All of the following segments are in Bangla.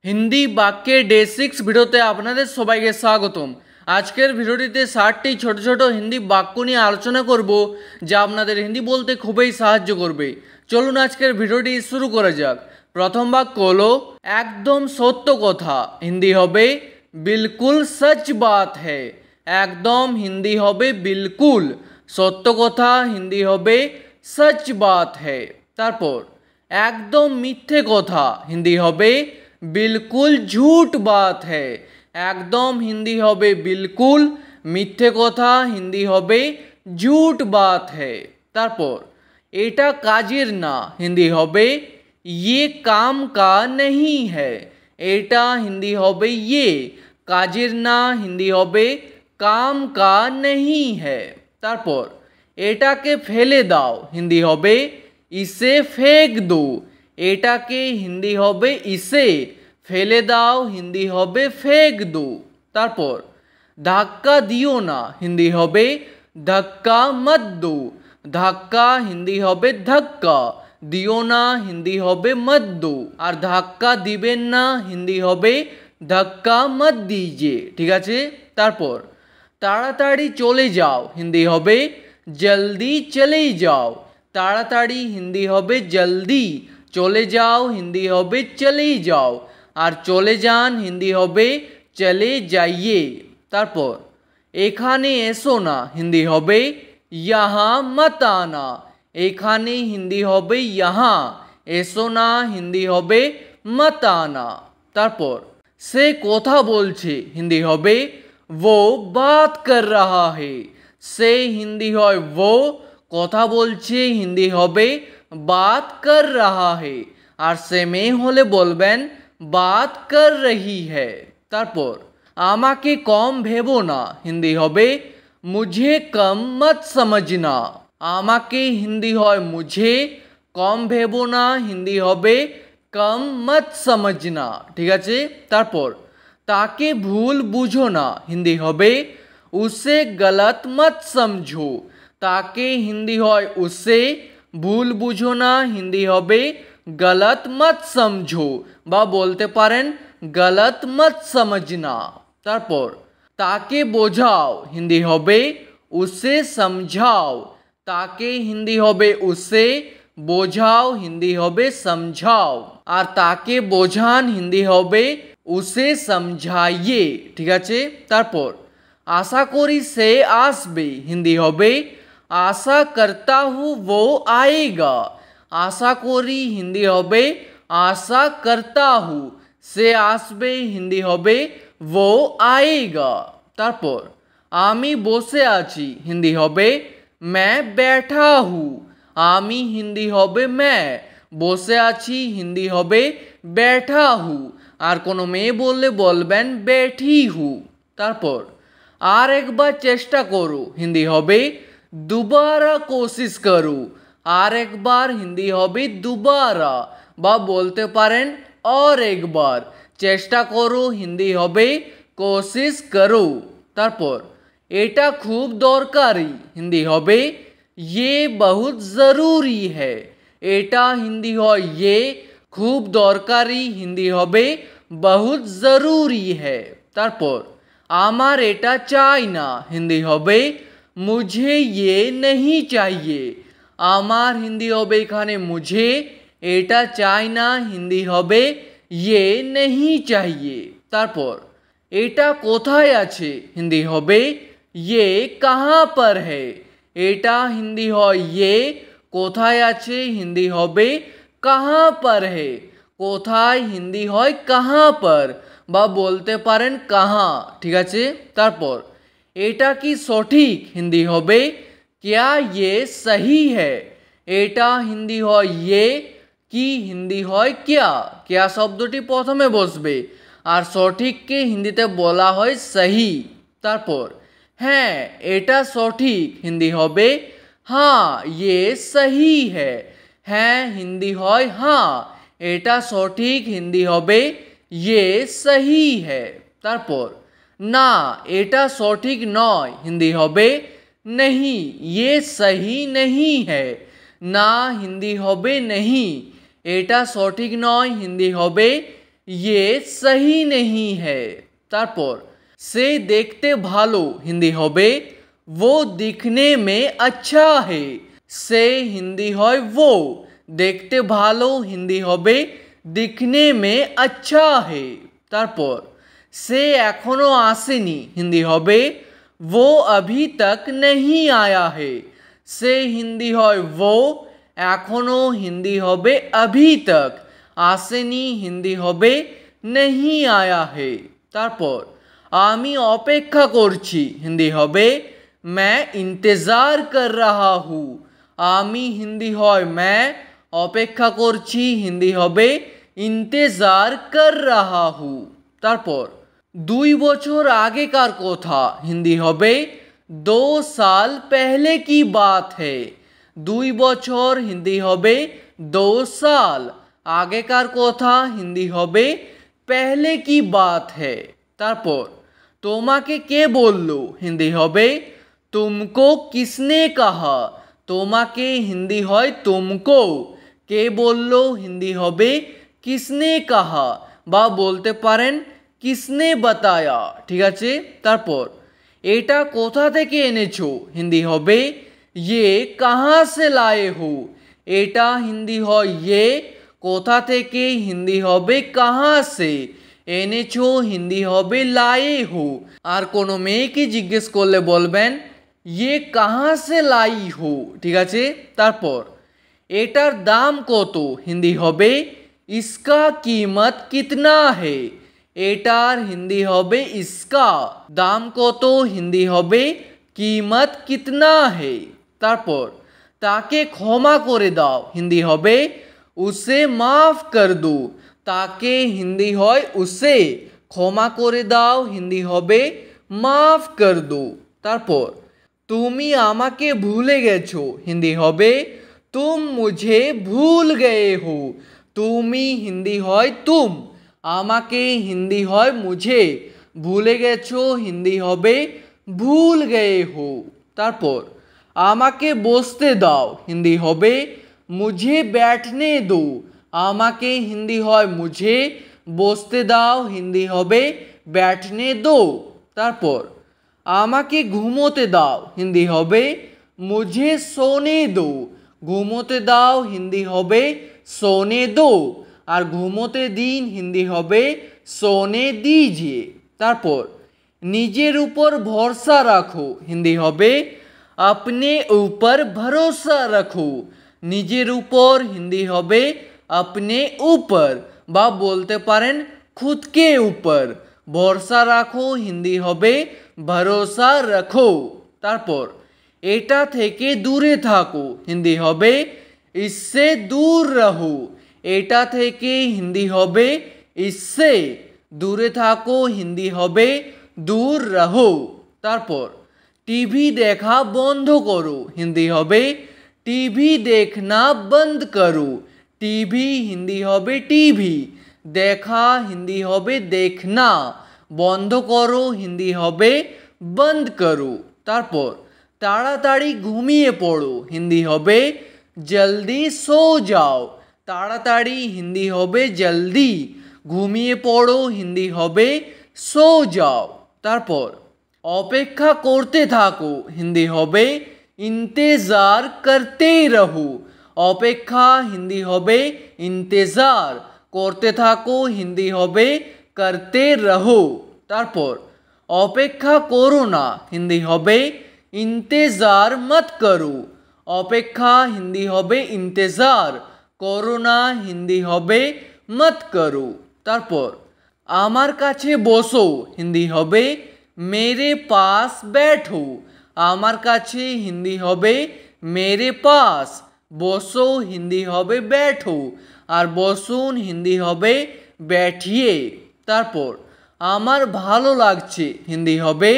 হিন্দি বাক্যে ডে 6 ভিডিওতে আপনাদের সবাইকে স্বাগতম। আজকের ভিডিওটিতে 60টি ছোট ছোট হিন্দি বাক্য নিয়ে আলোচনা করব যা আপনাদের হিন্দি বলতে খুবই সাহায্য করবে। চলুন আজকের ভিডিওটি শুরু করা যাক। প্রথম বাক্য হলো একদম সত্য কথা, হিন্দি হবে বিলকুল সচ বাত হ্যায়। একদম হিন্দি হবে বিলকুল, সত্য কথা হিন্দি হবে সচ বাত হ্যায়। তারপর একদম মিথ্যে কথা হিন্দি হবে बिल्कुल झूठ बात है। एकदम हिंदी होबे बिल्कुल, मिथ्ये कथा हिंदी होबे झूठ बात है। तारपर एटा काजेर ना हिंदी होबे ये काम का नहीं है। एटा हिंदी होबे ये, काजेर ना हिंदी होबे काम का नहीं है। तारपर एटा के फेले दाओ हिंदी होबे इसे फेंक दो। एटाके हिंदी होबे इसे, फेले दाओ हिंदी होबे फेंक दो। तारपर धक्का दियो ना हिंदी होबे धक्का मत दो। धक्का हिंदी होबे धक्का, दियो ना हिंदी होबे मत दो। और धक्का दिबेन ना हिंदी होबे धक्का मत दीजिए। ठीक है। तारपर ताड़ाताड़ी चले जाओ हिंदी होबे जल्दी चले जाओ। ताड़ाताड़ी हिंदी होबे जल्दी, चले जाओ हिंदी होबे चले जाओ। और चले जान हिंदी होबे चले जाइए। तारपर एखाने एसो ना हिंदी होबे यहाँ मत आना। एखाने हिंदी होबे यहाँ, एसो ना हिंदी होबे मत आना। तारपर से कोथा बोलछे हिंदी होबे वो बात कर रहा है। से हिंदी होय वो, कोथा बोलछे हिंदी होबे बात कर रहा है। और से में होले बोलबेन बात कर रही है। तारपर आमाके कम भेबो ना हिंदी होबे मुझे कम मत समझना। आमाके हिंदी होय मुझे, कम भेबो ना हिंदी होबे कम मत समझना। ठीक है। तारपर ताके भूल बुझो ना हिंदी होबे उसे गलत मत समझो। ताके हिंदी होय उसे, भूल बुझो ना हिंदी होबे गलत मत समझो बा बोलते पारेन गलत मत समझना। तारपर ताके बोझाओ हिंदी होबे उसे समझाओ। ताके हिंदी होबे उसे, बोझाओ हिंदी होबे समझाओ। और ताके बोझान हिंदी होबे उसे समझाइए। ठीक है। तारपर आशा करी से आसबे हिंदी होबे आशा करता हूँ वो आएगा। आशा करी हिंदी होबे आशा करता हूँ, से आसबे हिंदी होबे वो आएगा। तारपर आमी बोसे आची हिंदी होबे मैं बैठा हूँ। आमी हिंदी होबे मैं, बोसे आची हिंदी होबे बैठा हूँ। और कोनो मेये बोलले बोलबेन बैठी हूँ। तारपर आर एक बार चेष्टा करो हिंदी होबे दोबारा कोशिश करो। आर एक बार हिंदी होबे दोबारा बा बोलते पारेन और एक बार। चेष्टा करो हिंदी होबे कोशिश करो। तारपर एटा खूब दरकारी हिंदी होबे ये बहुत ज़रूरी है। एटा हिंदी हो ये, खूब दरकारी हिंदी होबे बहुत ज़रूरी है। तारपर आमार एटा चाই ना हिंदी होबे मुझे ये नहीं चाहिए। आमार हिंदी होबे एखाने मुझे, एटा চাই না हिंदी होबे ये नहीं चाहिए। तारपर एटा कोथाय आछे हिंदी होबे ये कहाँ पर है। एटा हिंदी हो ये, कोथाय आछे हिंदी होबे कहाँ पर है। कोथाय हिंदी होय कहाँ पर बा बोलते पारेन कहाँ। ठीक है। तारपर एटा की सठीक हिंदी होबे क्या ये सही है। एटा हिंदी हो ये, की हिंदी होय क्या। क्या शब्दटी प्रथमे बसबे और सठीक के हिंदीते बोला होय सही। तारपर हाँ एटा सठीक हिंदी होबे हाँ ये सही है। हाँ हिंदी होय हाँ, एटा सठीक हिंदी होबे ये सही है। तारपर ना एटा सठीक नय हिंदी होबे नहीं ये सही नहीं है। ना हिंदी होबे नहीं, एटा सठीक नय हिंदी होबे ये सही नहीं है। তারপর সে দেখতে ভালো হিন্দি হবে वो दिखने में अच्छा है। সে হিন্দি হয় वो, দেখতে ভালো হিন্দি হবে दिखने में अच्छा है। তারপর সে এখনো আসেনি হিন্দি হবে वो अभी तक नहीं आया है। সে হিন্দি হয় वो, এখনো হিন্দি হবে अभी तक, আসেনি হিন্দি হবে नहीं आया है। তারপর আমি অপেক্ষা করছি হিন্দি হবে मैं इंतज़ार कर रहा हूँ। আমি হিন্দি হয় मैं, অপেক্ষা করছি হিন্দি হবে इंतज़ार कर रहा हूँ। তারপর 2 বছর আগেকার কথা হিন্দি হবে 2 साल पहले की बात है। 2 বছর হিন্দি হবে 2 साल, আগেকার কথা হিন্দি হবে पहले की बात है। তারপর তোমাকে কে বললো হিন্দি হবে तुमको किसने कहा। তোমাকে হিন্দি হয় तुमको, কে বললো হিন্দি হবে किसने कहा বা বলতে পারেন किसने बताया। ঠিক আছে। তারপর এটা কোথা থেকে এনেছো হিন্দি হবে ये कहाँ से लाए हो। এটা হিন্দি হয় ये, কোথা থেকে হিন্দি হবে कहाँ से, এনেছো হিন্দি হবে लाए हो। আর কোনো মেয়েকে জিজ্ঞেস করলে বলবেন ये कहाँ से लाई हो। ঠিক আছে। তারপর এটার দাম কত হিন্দি হবে इसका कीमत कितना है। এটার হিন্দি হবে इसका, দাম কত হিন্দি হবে कीमत कितना है। তারপর তাকে ক্ষমা করে দাও হিন্দি হবে उसे माफ़ कर दो। তাকে হিন্দি হয় उसे, ক্ষমা করে দাও হিন্দি হবে माफ़ कर दो। তারপর তুমি আমাকে ভুলে গেছো হিন্দি হবে तुम मुझे भूल गए हो। তুমি হিন্দি হয় तुम, আমাকে হিন্দি হয় मुझे, ভুলে গেছো হিন্দি হবে ভুল গয়ে হো। তারপর আমাকে বসতে দাও হিন্দি হবে मुझे बैठने दो। আমাকে হিন্দি হয় मुझे, বসতে দাও হিন্দি হবে बैठने दो। তারপর আমাকে ঘুমোতে দাও হিন্দি হবে मुझे सोने दो। ঘুমোতে দাও হিন্দি হবে सोने दो, আর ঘুমোতে দিন হিন্দি হবে सोने दीजिए। তারপর নিজের উপর ভরসা রাখো হিন্দি হবে अपने ऊपर भरोसा रखो। নিজের উপর হিন্দি হবে अपने ऊपर বা বলতে পারেন खुद के ऊपर, ভরসা রাখো হিন্দি হবে भरोसा रखो। তারপর এটা থেকে দূরে থাকো হিন্দি হবে इससे दूर रहो। এটা থেকে হিন্দি হবে इससे, দূরে থাকো হিন্দি হবে दूर रहो। তারপর টিভি দেখা বন্ধ করো হিন্দি হবে টিভি देखना बंद करो। টিভি হিন্দি হবে টিভি, দেখা হিন্দি হবে देखना, বন্ধ করো হিন্দি হবে बंद करो। তারপর তাড়াতাড়ি ঘুমিয়ে পড়ো হিন্দি হবে जल्दी सो जाओ। তাড়াতাড়ি হিন্দি হবে जल्दी, ঘুমিয়ে পড়ো হিন্দি হবে सो जाओ। তারপর অপেক্ষা করতে থাকো হিন্দি হবে इंतज़ार करते रहो। অপেক্ষা হিন্দি হবে इंतज़ार, করতে থাকো হিন্দি হবে करते रहो। তারপর অপেক্ষা করো না হিন্দি হবে इंतज़ार मत करो। অপেক্ষা হিন্দি হবে इंतज़ार, করো না হিন্দি হবে मत करो। তারপর আমার কাছে বসো হিন্দি হবে मेरे पास बैठो। আমার কাছে হিন্দি হবে मेरे पास, বসো হিন্দি হবে बैठो, আর বসুন হিন্দি হবে बैठिए। তারপর আমার ভালো লাগছে হিন্দি হবে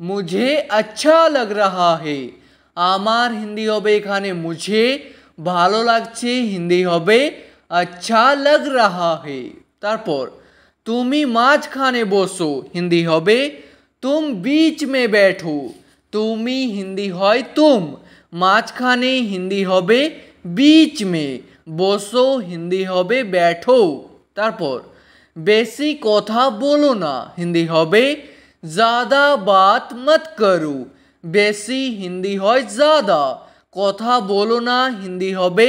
मुझे अच्छा लग रहा है। আমার হিন্দি হবে এখানে मुझे, ভালো লাগছে হিন্দি হবে अच्छा लग रहा है। তারপর তুমি মাঝখানে বসো হিন্দি হবে तुम बीच में बैठो। তুমি হিন্দি হয় तुम, মাঝখানে হিন্দি হবে बीच में, বসো হিন্দি হবে बैठो। তারপর বেশি কথা বলো না হিন্দি হবে ज़्यादा बात मत करो। বেশি হিন্দি হয় ज़्यादा, কথা বলো না হিন্দি হবে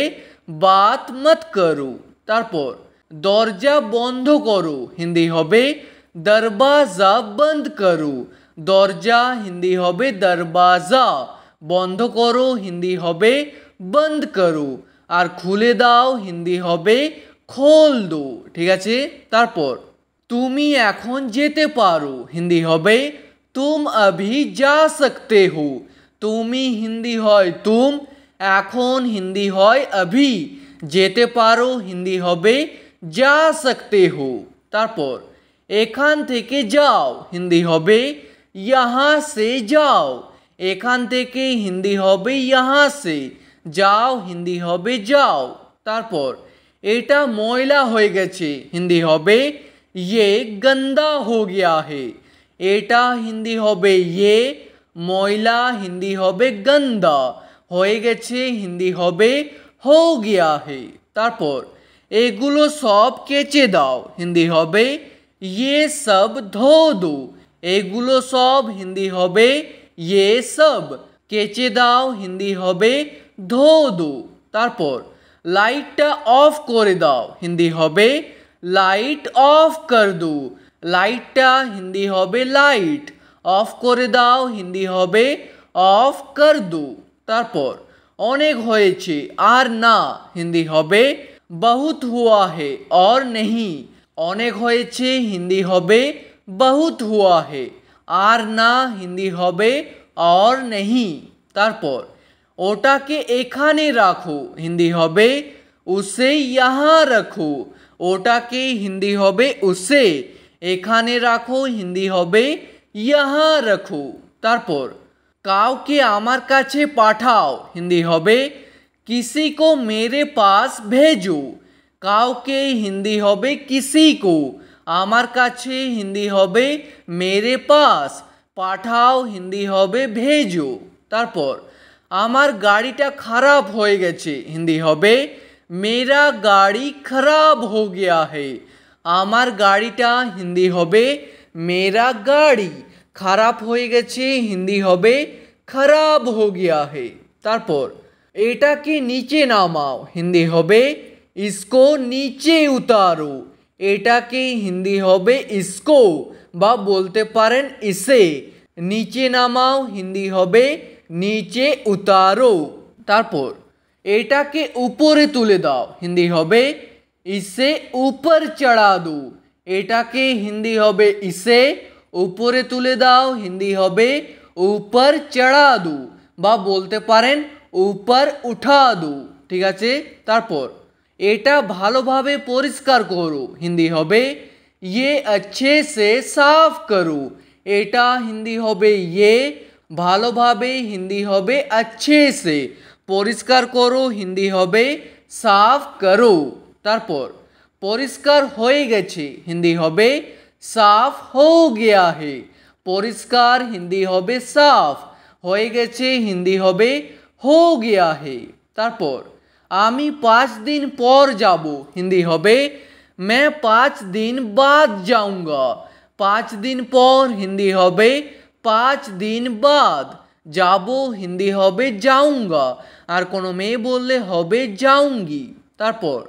बात मत करो। তারপর দরজা বন্ধ করো হিন্দি হবে दरवाज़ा बंद करो। দরজা হিন্দি হবে दरवाज़ा, বন্ধ করো হিন্দি হবে বন্ধ করো, আর খুলে দাও হিন্দি হবে খোল দো। ঠিক আছে। তারপর তুমি এখন যেতে পারো হিন্দি হবে तुम अभी जा सकते हो। তুমি হিন্দি হয় तुम, এখন হিন্দি হয় अभी, যেতে পারো হিন্দি হবে जा सकते हो। তারপর এখান থেকে যাও হিন্দি হবে यहाँ से जाओ। এখান থেকে হিন্দি হবে यहाँ से, যাও হিন্দি হবে যাও। তারপর এটা ময়লা হয়ে গেছে হিন্দি হবে ये गंदा हो गया है। এটা হিন্দি হবে ये, ময়লা হিন্দি হবে गंदा, হয়ে গেছে হিন্দি হবে हो गया है। তারপর এগুলো সব কেচে দাও হিন্দি হবে ये सब धो दो। এগুলো সব হিন্দি হবে ये सब, কেচে দাও হিন্দি হবে ধো দো। তারপর লাইটটা অফ করে দাও হিন্দি হবে লাইট অফ কর দো। লাইটটা হিন্দি হবে লাইট, অফ করে দাও হিন্দি হবে অফ কর দো। তারপর অনেক হয়েছে আর না হিন্দি হবে बहुत हुआ है और नहीं। অনেক হয়েছে হিন্দি হবে बहुत हुआ है, আর না হিন্দি হবে और नहीं। তারপর ওটাকে এখানে রাখো হিন্দি হবে उसे यहाँ रखो। ওটাকে হিন্দি হবে उसे, এখানে রাখো হিন্দি হবে यहाँ रखो। তারপর কাউকে আমার কাছে পাঠাও হিন্দি হবে किसी को मेरे पास भेजो। কাউকে হিন্দি হবে किसी को, আমার কাছে হিন্দি হবে मेरे पास, পাঠাও হিন্দি হবে भेजो। তারপর আমার গাড়িটা খারাপ হয়ে গেছে হিন্দি হবে मेरा गाड़ी खराब हो गया है। আমার গাড়িটা হিন্দি হবে मेरा गाड़ी, খারাপ হয়ে গেছে হিন্দি হবে खराब हो गया है। তারপর এটাকে নিচে নামাও হিন্দি হবে इसको नीचे उतारो। এটাকে হিন্দি হবে इसको, বা বলতে পারেন इसे। নিচে নামাও হিন্দি হবে नीचे उतारो। তারপর এটাকে উপরে তুলে দাও হিন্দি হবে इसे ऊपर चढ़ा दो। এটাকে হিন্দি হবে इसे, উপরে তুলে দাও হিন্দি হবে ऊपर चढ़ा दो, বা বলতে পারেন ऊपर उठा दो। ঠিক আছে। তারপর এটা ভালোভাবে পরিষ্কার করো হিন্দি হবে ये अच्छे से साफ करो। এটা হিন্দি হবে ये, ভালোভাবে হিন্দি হবে अच्छे से, পরিষ্কার করো হিন্দি হবে साफ करो। তারপর পরিষ্কার হয়ে গেছে হিন্দি হবে साफ हो गया है। পরিষ্কার হিন্দি হবে साफ, হয়ে গেছে হিন্দি হবে हो गया है। তারপর আমি 5 दिन পর যাব হিন্দি হবে मैं 5 दिन बाद जाऊंगा। 5 दिन পর হিন্দি হবে 5 दिन बाद, যাবো হিন্দি হবে जाऊंगा, আর কোনো মেয়ে বললে হবে जाऊंगी। তারপর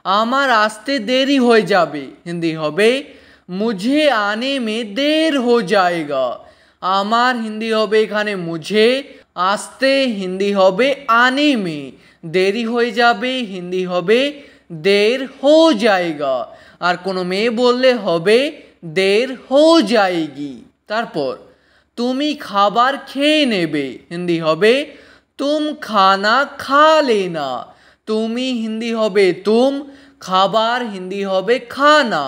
আমার আসতে দেরি হয়ে যাবে হিন্দি হবে मुझे आने में देर हो जाएगा। আমার হিন্দি হবে এখানে मुझे, আসতে হিন্দি হবে आने में, দেরি হয়ে যাবে হিন্দি হবে देर हो जाएगा, আর কোনো মেয়ে বললে হবে देर हो जाएगी। তারপর তুমি খাবার খেয়ে নেবে হিন্দি হবে तुम खाना खा लेना। তুমি হিন্দি হবে तुम, খাবার হিন্দি হবে खाना,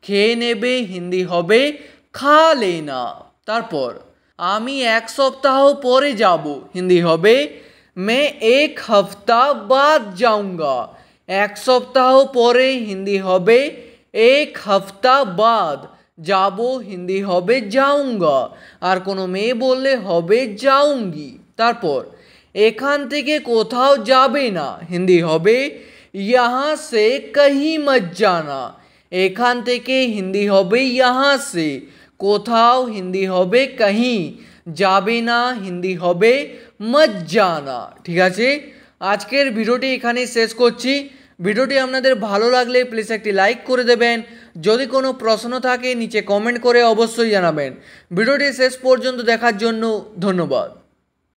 খেয়ে নেবে হিন্দি হবে खा लेना। তারপর আমি 1 সপ্তাহ পরে যাব হিন্দি হবে मैं 1 हफ्ता बाद जाऊंगा। 1 সপ্তাহ পরে হিন্দি হবে 1 हफ्ता बाद, যাবো হিন্দি হবে जाऊंगा, আর কোনো মেয়ে বললে হবে जाऊंगी। তারপর এখান থেকে কোথাও যাবে না হিন্দি হবে यहाँ से कहीं मत जाना। এখান থেকে হিন্দি হবে यहाँ से, কোথাও হিন্দি হবে कहीं, যাবে না হিন্দি হবে मत जाना। ঠিক আছে, আজকের ভিডিওটি এখানেই শেষ করছি। ভিডিওটি আপনাদের ভালো লাগলে প্লিজ একটি লাইক করে দেবেন। যদি কোনো প্রশ্ন থাকে নিচে কমেন্ট করে অবশ্যই জানাবেন। ভিডিওটি শেষ পর্যন্ত দেখার জন্য ধন্যবাদ।